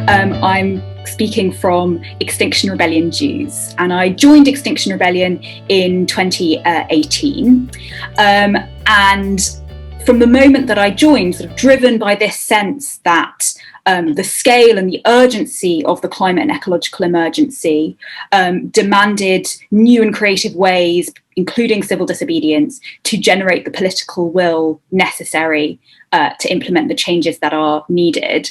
I'm speaking from Extinction Rebellion Jews, and I joined Extinction Rebellion in 2018. And from the moment that I joined, sort of driven by this sense that the scale and the urgency of the climate and ecological emergency demanded new and creative ways, including civil disobedience, to generate the political will necessary to implement the changes that are needed.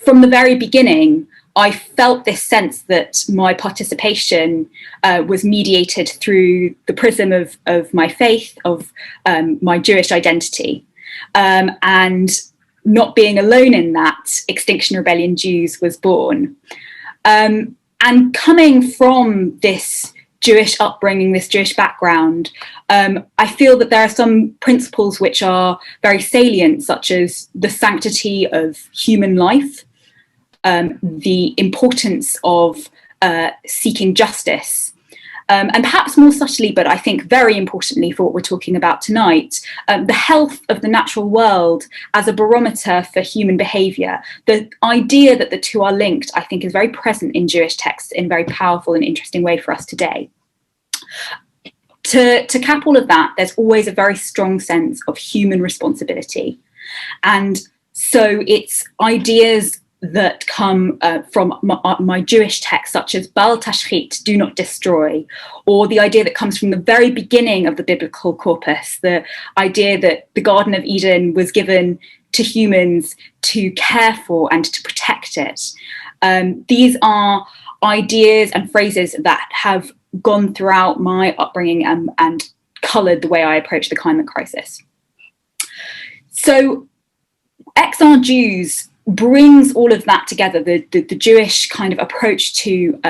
From the very beginning, I felt this sense that my participation was mediated through the prism of my faith, of my Jewish identity. And not being alone in that, Extinction Rebellion Jews was born. And coming from this Jewish upbringing, this Jewish background, I feel that there are some principles which are very salient, such as the sanctity of human life, the importance of seeking justice, and perhaps more subtly, but I think very importantly for what we're talking about tonight, the health of the natural world as a barometer for human behaviour. The idea that the two are linked, I think, is very present in Jewish texts in a very powerful and interesting way for us today. To cap all of that, there's always a very strong sense of human responsibility. And so it's ideas that come from my Jewish texts, such as Bal Tashchit, do not destroy, or the idea that comes from the very beginning of the biblical corpus, the idea that the Garden of Eden was given to humans to care for and to protect it. These are ideas and phrases that have gone throughout my upbringing and coloured the way I approach the climate crisis. So XR Jews brings all of that together, the Jewish kind of approach to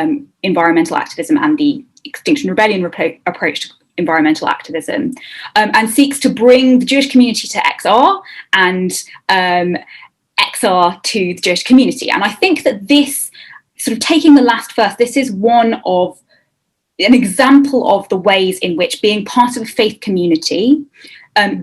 environmental activism and the Extinction Rebellion approach to environmental activism, and seeks to bring the Jewish community to XR and XR to the Jewish community. And I think that this, sort of taking the last first, this is an example of the ways in which being part of a faith community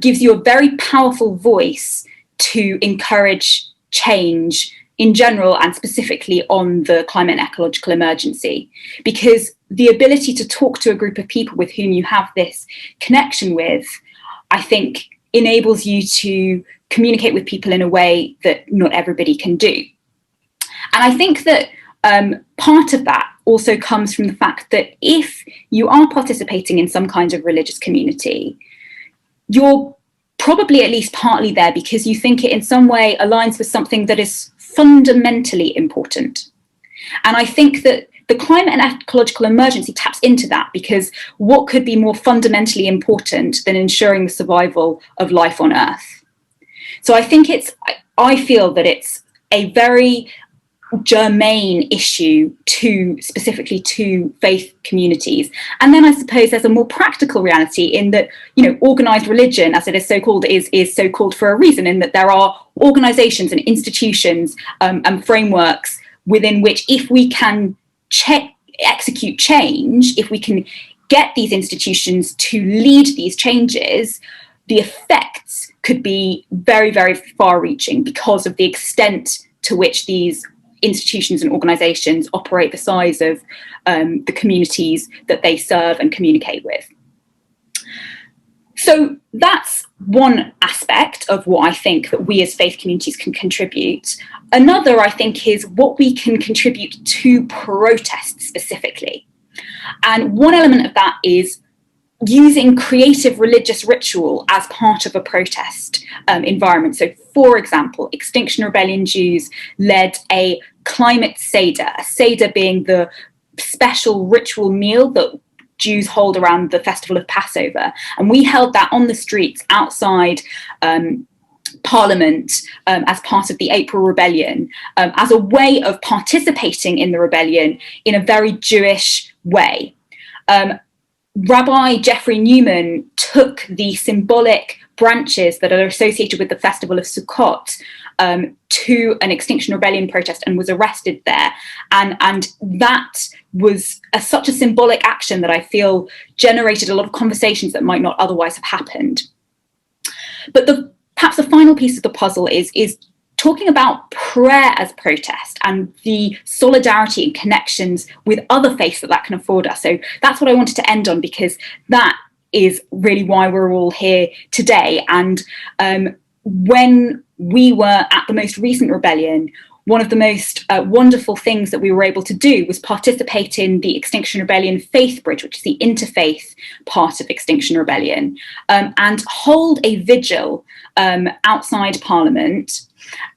gives you a very powerful voice to encourage change in general and specifically on the climate and ecological emergency, because the ability to talk to a group of people with whom you have this connection with, I think, enables you to communicate with people in a way that not everybody can do. And I think that part of that also comes from the fact that if you are participating in some kind of religious community, you're probably at least partly there because you think it in some way aligns with something that is fundamentally important. And I think that the climate and ecological emergency taps into that, because what could be more fundamentally important than ensuring the survival of life on Earth? So I feel that it's a very germane issue specifically to faith communities. And then I suppose there's a more practical reality in that, organised religion, as it is so called, is so called for a reason, in that there are organizations and institutions and frameworks within which, if we can execute change, if we can get these institutions to lead these changes, the effects could be very, very far-reaching because of the extent to which these institutions and organizations operate the size of the communities that they serve and communicate with. So that's one aspect of what I think that we as faith communities can contribute. Another, I think, is what we can contribute to protest specifically. And one element of that is using creative religious ritual as part of a protest environment. So, for example, Extinction Rebellion Jews led a climate Seder, a Seder being the special ritual meal that Jews hold around the festival of Passover. And we held that on the streets outside Parliament as part of the April Rebellion, as a way of participating in the rebellion in a very Jewish way. Rabbi Jeffrey Newman took the symbolic branches that are associated with the festival of Sukkot to an Extinction Rebellion protest and was arrested there. And that was such a symbolic action that I feel generated a lot of conversations that might not otherwise have happened. But perhaps the final piece of the puzzle is talking about prayer as protest and the solidarity and connections with other faiths that can afford us. So that's what I wanted to end on, because that is really why we're all here today. And when we were at the most recent rebellion, one of the most wonderful things that we were able to do was participate in the Extinction Rebellion Faith Bridge, which is the interfaith part of Extinction Rebellion, and hold a vigil outside Parliament.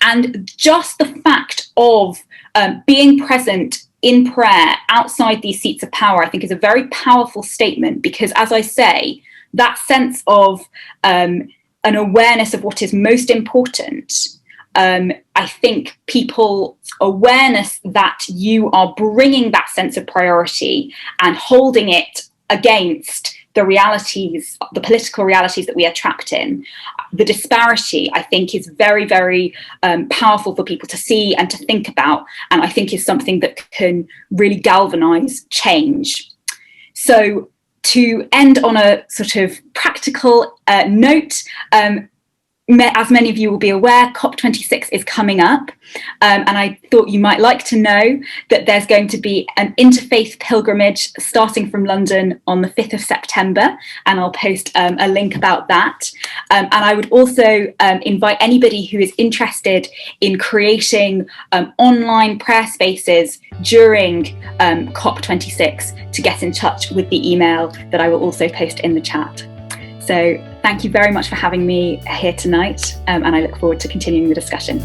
And just the fact of being present in prayer outside these seats of power, I think, is a very powerful statement, because, as I say, that sense of an awareness of what is most important, I think people's awareness that you are bringing that sense of priority and holding it against the realities, the political realities that we are trapped in, the disparity, I think, is very, very powerful for people to see and to think about, and I think is something that can really galvanise change. So to end on a sort of practical note, as many of you will be aware, COP26 is coming up, and I thought you might like to know that there's going to be an Interfaith Pilgrimage starting from London on the 5th of September, and I'll post a link about that. And I would also invite anybody who is interested in creating online prayer spaces during COP26 to get in touch with the email that I will also post in the chat. So thank you very much for having me here tonight, and I look forward to continuing the discussion.